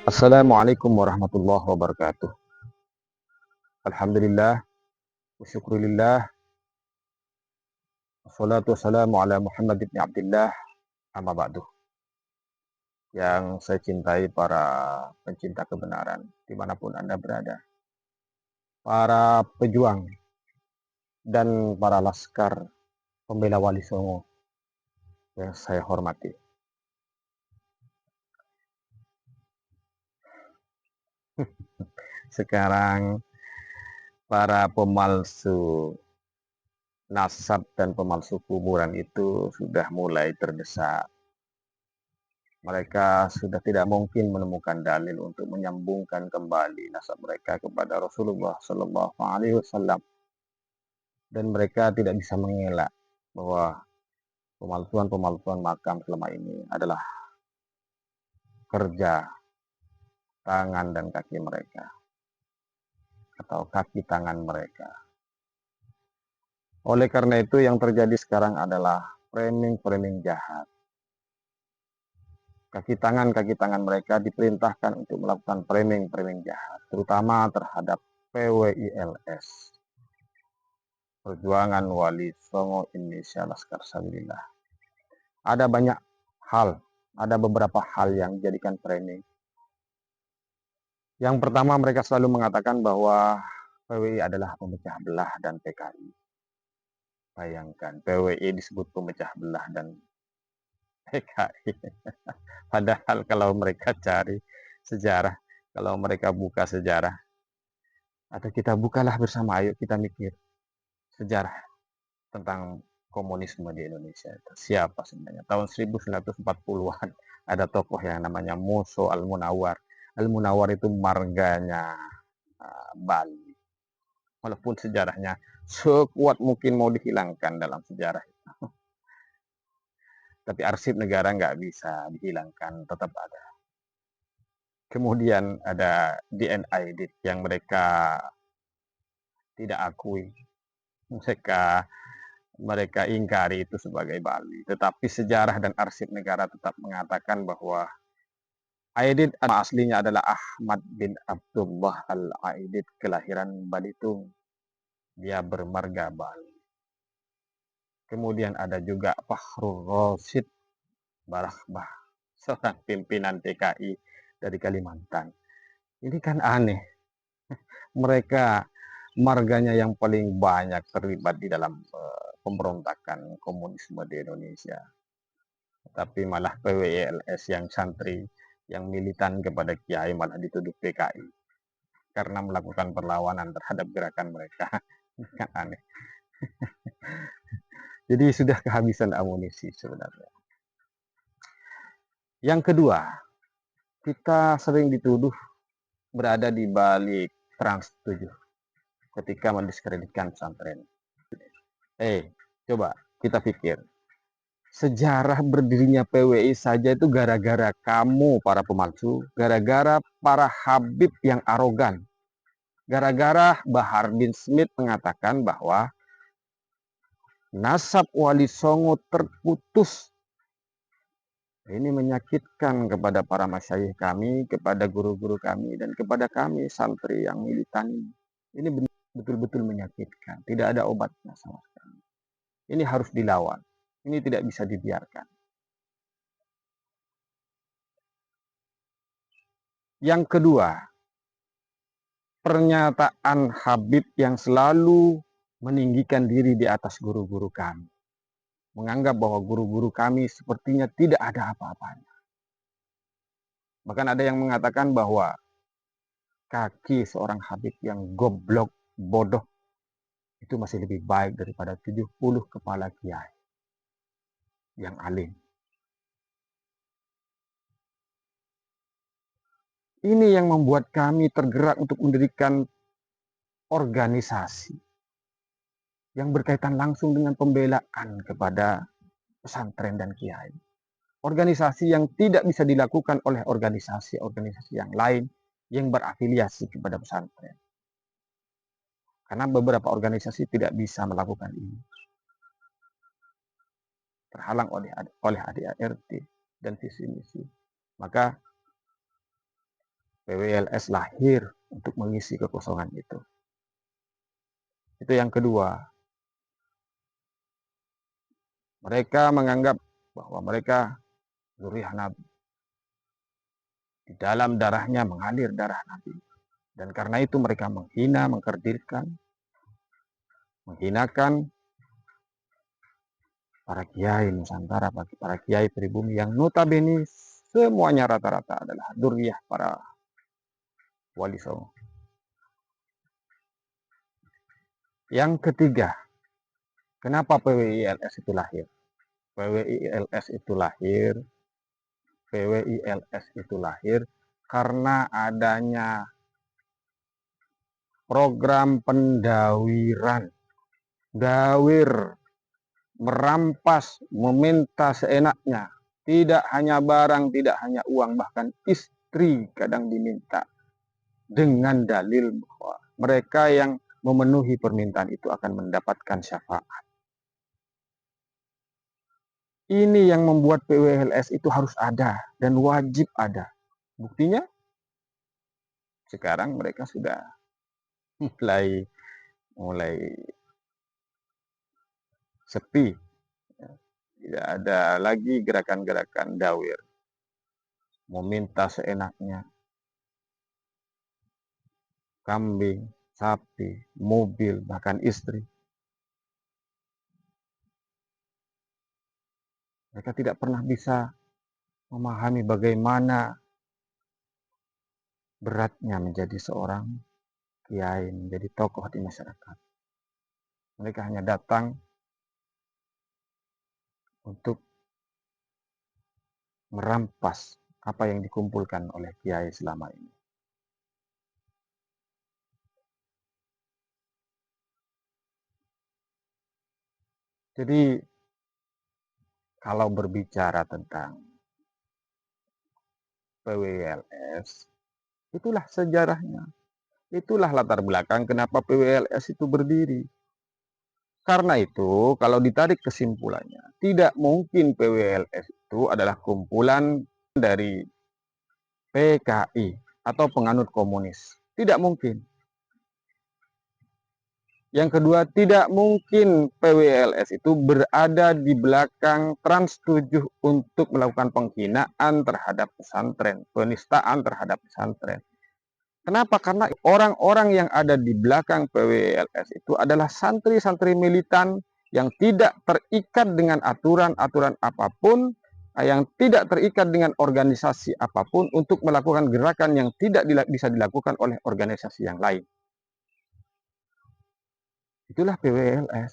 Assalamualaikum warahmatullahi wabarakatuh. Alhamdulillah, wa syukurillah, wassalatu wassalamu ala Muhammad ibn Abdillah, amma ba'du. Yang saya cintai para pencinta kebenaran, dimanapun Anda berada. Para pejuang dan para laskar pembela Wali Songo yang saya hormati. Sekarang para pemalsu nasab dan pemalsu kuburan itu sudah mulai terdesak. Mereka sudah tidak mungkin menemukan dalil untuk menyambungkan kembali nasab mereka kepada Rasulullah Shallallahu Alaihi Wasallam, dan mereka tidak bisa mengelak bahwa pemalsuan makam selama ini adalah kerja tangan dan kaki mereka, atau kaki tangan mereka. Oleh karena itu yang terjadi sekarang adalah framing jahat. Kaki tangan mereka diperintahkan untuk melakukan framing jahat, terutama terhadap PWILS, Perjuangan Wali Songo Indonesia Laskar Sabilillah. Ada banyak hal, ada beberapa hal yang dijadikan framing. Yang pertama, mereka selalu mengatakan bahwa PWI adalah pemecah belah dan PKI. Bayangkan, PWI disebut pemecah belah dan PKI. Padahal kalau mereka cari sejarah, kalau mereka buka sejarah, atau kita bukalah bersama, ayo kita mikir sejarah tentang komunisme di Indonesia. Siapa sebenarnya? Tahun 1940-an ada tokoh yang namanya Muso Al-Munawar. Al-Munawar itu marganya Bali. Walaupun sejarahnya sekuat mungkin mau dihilangkan dalam sejarah itu. Tapi arsip negara nggak bisa dihilangkan, tetap ada. Kemudian ada DNA yang mereka tidak akui. Mereka ingkari itu sebagai Bali. Tetapi sejarah dan arsip negara tetap mengatakan bahwa Aidit aslinya adalah Ahmad bin Abdullah Al-Aidit, kelahiran Balitung. Dia bermarga Bali. Kemudian ada juga Fakhrul Rasyid Barakbah, seorang pimpinan PKI dari Kalimantan. Ini kan aneh. Mereka marganya yang paling banyak terlibat di dalam pemberontakan komunisme di Indonesia. Tapi malah PWLS yang santri, yang militan kepada Kiai malah dituduh PKI karena melakukan perlawanan terhadap gerakan mereka. Kan aneh. Jadi sudah kehabisan amunisi sebenarnya. Yang kedua, kita sering dituduh berada di balik Trans 7 ketika mendiskreditkan pesantren. Coba kita pikir. Sejarah berdirinya PWI saja itu gara-gara kamu para pemalsu, gara-gara para habib yang arogan, gara-gara Bahar bin Smith mengatakan bahwa nasab Wali Songo terputus. Ini menyakitkan kepada para masyayikh kami, kepada guru-guru kami, dan kepada kami santri yang militan. Ini betul-betul menyakitkan. Tidak ada obatnya sama sekali. Ini harus dilawan. Ini tidak bisa dibiarkan. Yang kedua, pernyataan Habib yang selalu meninggikan diri di atas guru-guru kami. Menganggap bahwa guru-guru kami sepertinya tidak ada apa-apanya. Bahkan ada yang mengatakan bahwa kaki seorang Habib yang goblok, bodoh, itu masih lebih baik daripada 70 kepala kiai yang alim. Ini yang membuat kami tergerak untuk mendirikan organisasi yang berkaitan langsung dengan pembelaan kepada pesantren dan kiai. Organisasi yang tidak bisa dilakukan oleh organisasi-organisasi yang lain yang berafiliasi kepada pesantren. Karena beberapa organisasi tidak bisa melakukan ini. Terhalang oleh ADART dan visi misi. Maka PWLS lahir untuk mengisi kekosongan itu. Itu yang kedua. Mereka menganggap bahwa mereka zuriyah Nabi. Di dalam darahnya mengalir darah Nabi. Dan karena itu mereka menghina, mengkerdilkan, menghinakan para kiai Nusantara, para kiai pribumi yang notabene semuanya rata-rata adalah zuriyah para wali songo. Yang ketiga, kenapa PWILS itu lahir? PWILS itu lahir karena adanya program pendawiran, dawir, merampas, meminta seenaknya. Tidak hanya barang, tidak hanya uang, bahkan istri kadang diminta. Dengan dalil bahwa mereka yang memenuhi permintaan itu akan mendapatkan syafaat. Ini yang membuat PWLS itu harus ada dan wajib ada. Buktinya, sekarang mereka sudah mulai sepi. Tidak ada lagi gerakan-gerakan dawir. Meminta seenaknya. Kambing, sapi, mobil, bahkan istri. Mereka tidak pernah bisa memahami bagaimana beratnya menjadi seorang kiai, menjadi tokoh di masyarakat. Mereka hanya datang untuk merampas apa yang dikumpulkan oleh kiai selama ini. Jadi, kalau berbicara tentang PWLS, itulah sejarahnya. Itulah latar belakang kenapa PWLS itu berdiri. Karena itu, kalau ditarik kesimpulannya, tidak mungkin PWLS itu adalah kumpulan dari PKI atau penganut komunis. Tidak mungkin. Yang kedua, tidak mungkin PWLS itu berada di belakang Trans 7 untuk melakukan penghinaan terhadap pesantren, penistaan terhadap pesantren. Kenapa? Karena orang-orang yang ada di belakang PWLS itu adalah santri-santri militan yang tidak terikat dengan aturan-aturan apapun, yang tidak terikat dengan organisasi apapun untuk melakukan gerakan yang tidak bisa dilakukan oleh organisasi yang lain. Itulah PWLS.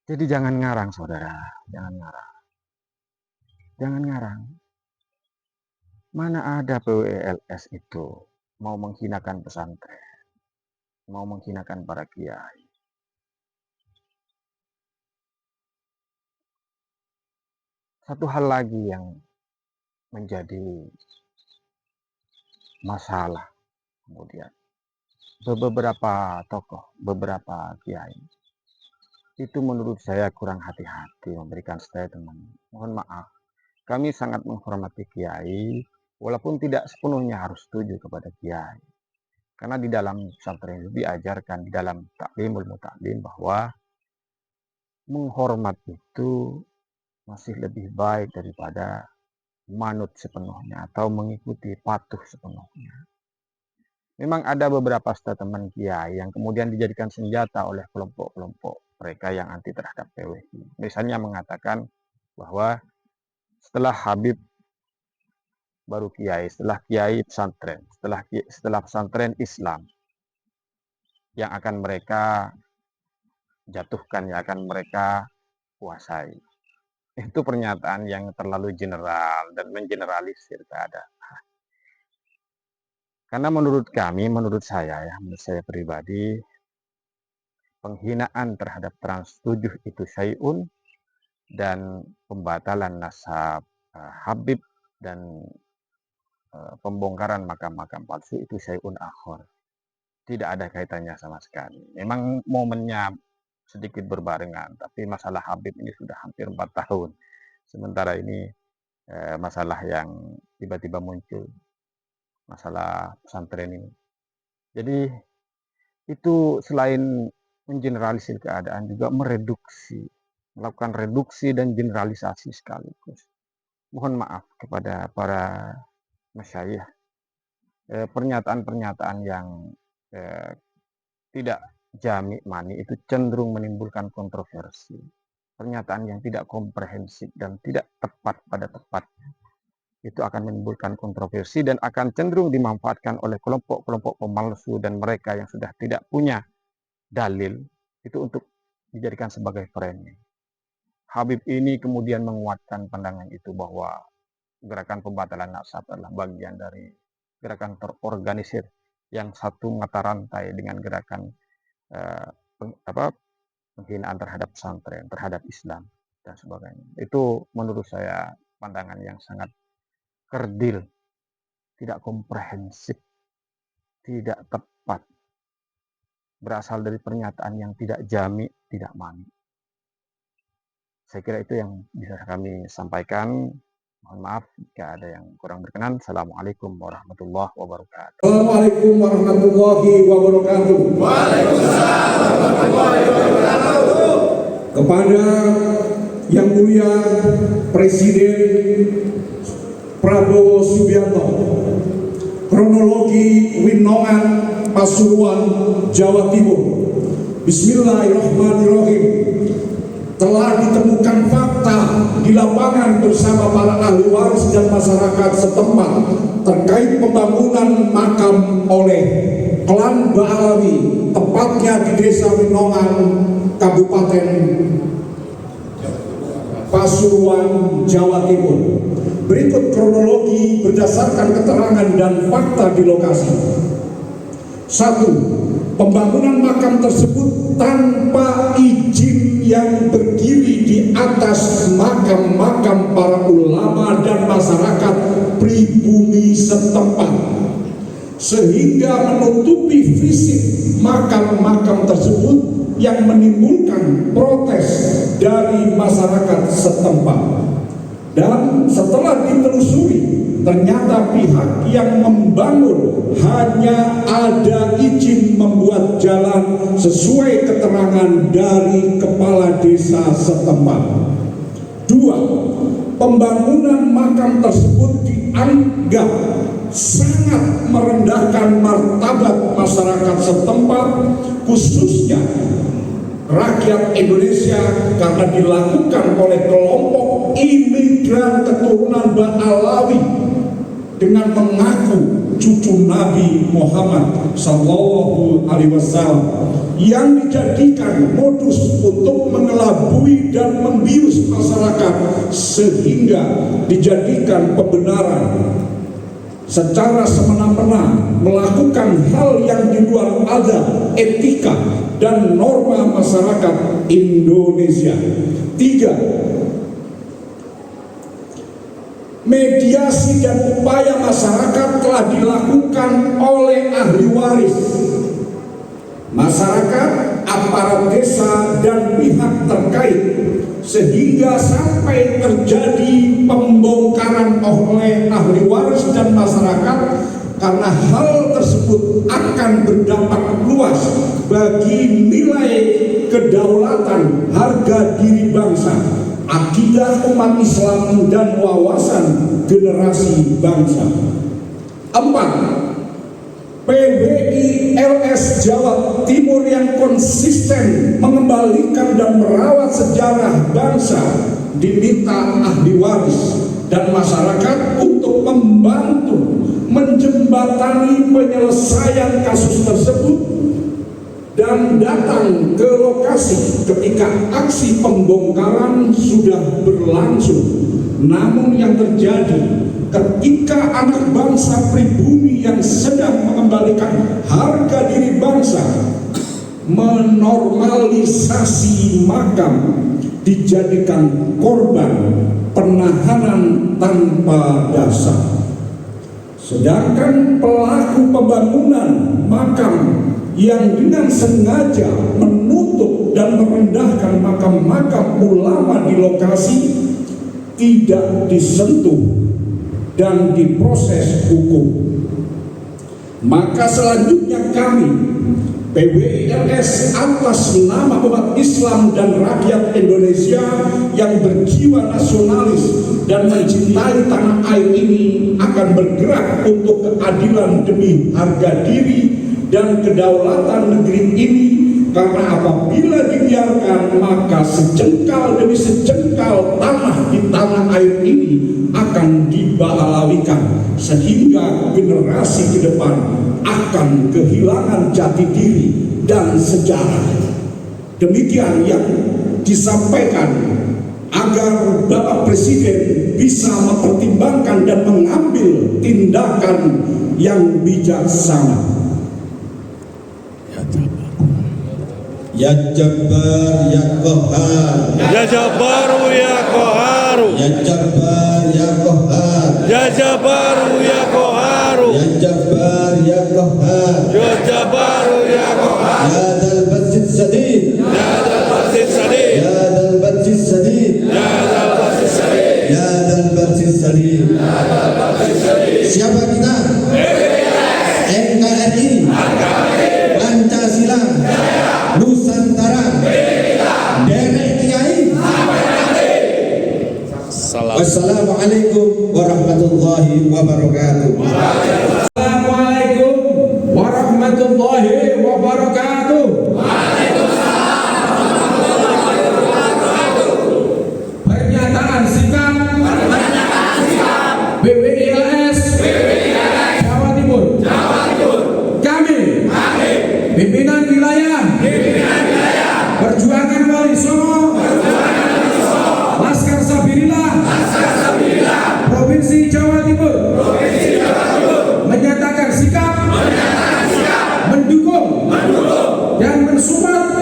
Jadi jangan ngarang, saudara. Jangan ngarang. Jangan ngarang. Mana ada PWLS itu mau menghinakan pesantren, mau menghinakan para kiai. Satu hal lagi yang menjadi masalah kemudian. Beberapa tokoh, beberapa kiai itu menurut saya kurang hati-hati memberikan statement. Mohon maaf, kami sangat menghormati kiai, walaupun tidak sepenuhnya harus setuju kepada kiai. Karena di dalam pesantren itu diajarkan, di dalam taklimul mutaklim, bahwa menghormat itu masih lebih baik daripada manut sepenuhnya atau mengikuti, patuh sepenuhnya. Memang ada beberapa statement kiai yang kemudian dijadikan senjata oleh kelompok-kelompok mereka yang anti terhadap PWI. Misalnya mengatakan bahwa setelah Habib baru kiai, setelah kiai pesantren, setelah pesantren Islam yang akan mereka jatuhkan, yang akan mereka kuasai. Itu pernyataan yang terlalu general dan mengeneralisir keadaan. Karena menurut kami, menurut saya pribadi, penghinaan terhadap Trans 7 itu syai'un, dan pembatalan nasab Habib dan pembongkaran makam-makam palsu itu syai'un akhar. Tidak ada kaitannya sama sekali. Memang momennya sedikit berbarengan, tapi masalah Habib ini sudah hampir 4 tahun. Sementara ini masalah yang tiba-tiba muncul masalah pesantren ini. Jadi itu selain mengeneralisir keadaan juga melakukan reduksi dan generalisasi sekaligus. Mohon maaf kepada para masyayikh, pernyataan-pernyataan yang tidak jami' mani itu cenderung menimbulkan kontroversi. Pernyataan yang tidak komprehensif dan tidak tepat pada tepatnya itu akan menimbulkan kontroversi dan akan cenderung dimanfaatkan oleh kelompok-kelompok pemalsu dan mereka yang sudah tidak punya dalil itu untuk dijadikan sebagai framing. Habib ini kemudian menguatkan pandangan itu bahwa gerakan pembatalan nasab adalah bagian dari gerakan terorganisir yang satu mata rantai dengan gerakan penghinaan terhadap pesantren, terhadap Islam dan sebagainya. Itu menurut saya pandangan yang sangat kerdil, tidak komprehensif, tidak tepat, berasal dari pernyataan yang tidak jami, tidak mani. Saya kira itu yang bisa kami sampaikan. Mohon maaf jika ada yang kurang berkenan. Assalamualaikum warahmatullahi wabarakatuh. Assalamualaikum warahmatullahi wabarakatuh. Waalaikumsalam warahmatullahi wabarakatuh. Kepada Yang Mulia Presiden Prabowo Subianto, kronologi Winongan, Pasuruan, Jawa Timur. Bismillahirrahmanirrahim. Telah ditemukan fakta di lapangan bersama para ahli waris dan masyarakat setempat terkait pembangunan makam oleh klan Ba'alawi, tepatnya di Desa Winongan, Kabupaten Pasuruan, Jawa Timur. Berikut kronologi berdasarkan keterangan dan fakta di lokasi. 1. Pembangunan makam tersebut tanpa izin yang berdiri di atas makam-makam para ulama dan masyarakat pribumi setempat, sehingga menutupi fisik makam-makam tersebut yang menimbulkan protes dari masyarakat setempat. Dan setelah ditelusuri, ternyata pihak yang membangun hanya ada izin membuat jalan sesuai keterangan dari kepala desa setempat. 2. Pembangunan makam tersebut dianggap sangat merendahkan martabat masyarakat setempat, khususnya rakyat Indonesia, karena dilakukan oleh kelompok imigran keturunan Ba'alawi dengan mengaku cucu Nabi Muhammad Sallallahu Alaihi Wasallam, yang dijadikan modus untuk mengelabui dan membius masyarakat sehingga dijadikan pembenaran secara semena-mena, melakukan hal yang di luar adab, etika, dan norma masyarakat Indonesia. 3. Mediasi dan upaya masyarakat telah dilakukan oleh ahli waris, masyarakat, aparat desa, dan pihak terkait, sehingga sampai terjadi pembongkaran oleh ahli waris dan masyarakat, karena hal tersebut akan berdampak luas bagi nilai kedaulatan, harga diri bangsa, akidah umat Islam, dan wawasan generasi bangsa. 4. PWI LS Jawa Timur yang konsisten mengembalikan dan merawat sejarah bangsa diminta ahli waris dan masyarakat untuk membantu menjembatani penyelesaian kasus tersebut dan datang ke lokasi ketika aksi pembongkaran sudah berlangsung. Namun yang terjadi ketika anak bangsa pribumi yang sedang mengembalikan harga diri bangsa menormalisasi makam dijadikan korban penahanan tanpa dasar. Sedangkan pelaku pembangunan makam yang dengan sengaja menutup dan merendahkan makam-makam ulama di lokasi tidak disentuh dan diproses hukum. Maka selanjutnya kami PWILS atas nama umat Islam dan rakyat Indonesia yang berjiwa nasionalis dan mencintai tanah air ini akan bergerak untuk keadilan demi harga diri dan kedaulatan negeri ini, karena apabila dibiarkan maka sejengkal demi sejengkal tanah di tanah air ini akan dibahalawikan sehingga generasi ke depan akan kehilangan jati diri dan sejarah. Demikian yang disampaikan agar Bapak Presiden bisa mempertimbangkan dan mengambil tindakan yang bijaksana. Ya Jabbar ya Qahhar, Ya Jabbaru ya Qaharu, Ya Jabbar ya Qahhar, Ya Jabbaru ya Qaharu, Ya Jabbar ya Qahhar, Ya Jabbaru ya Qahar, Ya Dal Masjid Sadid, Ya Dal Masjid Sadid, Ya Dal Masjid Sadid, Ya Dal Masjid Sadid, Ya Dal Masjid Sadid. Siapa kita? NKRI, Pancasila, Nusantara, Derek Kiai. Wassalamualaikum warahmatullahi wabarakatuh. Assalamualaikum warahmatullahi wabarakatuh. Pernyataan sikap PWILS Jawa Timur. Kami pimpinan wilayah Perjuangan Wali Songo Laskar Sabilillah Provinsi Jawa Timur menyatakan sikap mendukung dan mensupport